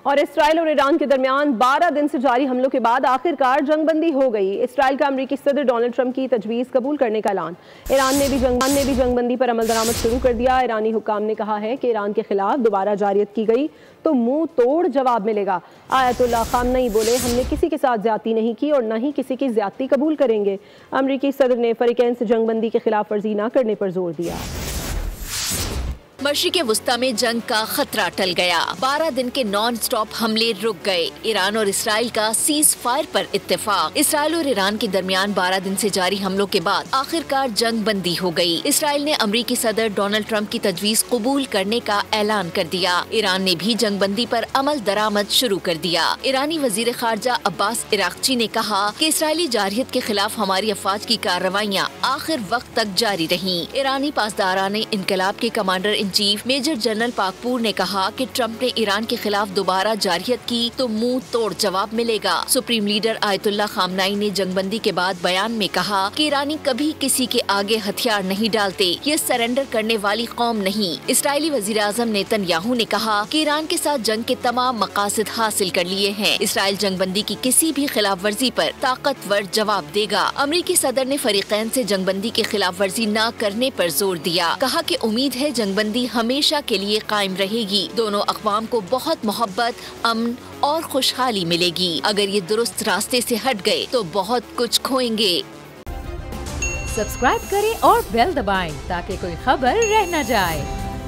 और इसराइल और ईरान के दरमियान 12 दिन से जारी हमलों के बाद आखिरकार जंगबंदी हो गई। इसराइल का अमेरिकी सदर डोनाल्ड ट्रंप की तजवीज़ कबूल करने का ऐलान। ईरान ने भी जंगबंदी पर अमल दरामद शुरू कर दिया। ईरानी हुक्काम ने कहा है कि ईरान के खिलाफ दोबारा जारियत की गई तो मुंह तोड़ जवाब मिलेगा। आयतुल्लाह खामनई बोले, हमने किसी के साथ ज्यादती नहीं की और न ही किसी की ज्यादती कबूल करेंगे। अमेरिकी सदर ने फरीकैन से जंगबंदी के खिलाफ वर्जी न करने पर जोर दिया। मशरिक़े वुस्ता में जंग का खतरा टल गया। 12 दिन के नॉन स्टॉप हमले रुक गए। ईरान और इसराइल का सीज फायर पर इत्तेफाक। इसराइल और ईरान के दरमियान 12 दिन से जारी हमलों के बाद आखिरकार जंग बंदी हो गई। इसराइल ने अमेरिकी सदर डोनाल्ड ट्रंप की तजवीज़ कबूल करने का ऐलान कर दिया। ईरान ने भी जंग बंदी पर अमल दरामद शुरू कर दिया। ईरानी वजीर खारजा अब्बास इराक्ची ने कहा कि इसराइली जारहियत के खिलाफ हमारी अफवाज की कार्रवाइयाँ आखिर वक्त तक जारी रहीं। ईरानी पासदाराने इनकलाब के commander chief major general Pakpour ने कहा कि ट्रंप ने ईरान के खिलाफ दोबारा जारहियत की तो मुंह तोड़ जवाब मिलेगा। सुप्रीम लीडर आयतुल्लाह खामनई ने जंगबंदी के बाद बयान में कहा कि ईरानी कभी किसी के आगे हथियार नहीं डालते, ये सरेंडर करने वाली कौम नहीं। इसराइली वजीर आजम नेतन्याहू ने कहा कि ईरान के साथ जंग के तमाम मकासद हासिल कर लिए हैं। इसराइल जंगबंदी की किसी भी खिलाफ वर्जी पर ताकतवर जवाब देगा। अमेरिकी सदर ने फरीकैन से जंगबंदी के खिलाफ वर्जी न करने पर जोर दिया। कहा कि उम्मीद है जंगबंदी हमेशा के लिए कायम रहेगी। दोनों अक़वाम को बहुत मोहब्बत, अमन और खुशहाली मिलेगी। अगर ये दुरुस्त रास्ते से हट गए तो बहुत कुछ खोएंगे। सब्सक्राइब करें और बेल दबाएं ताकि कोई खबर रह न जाए।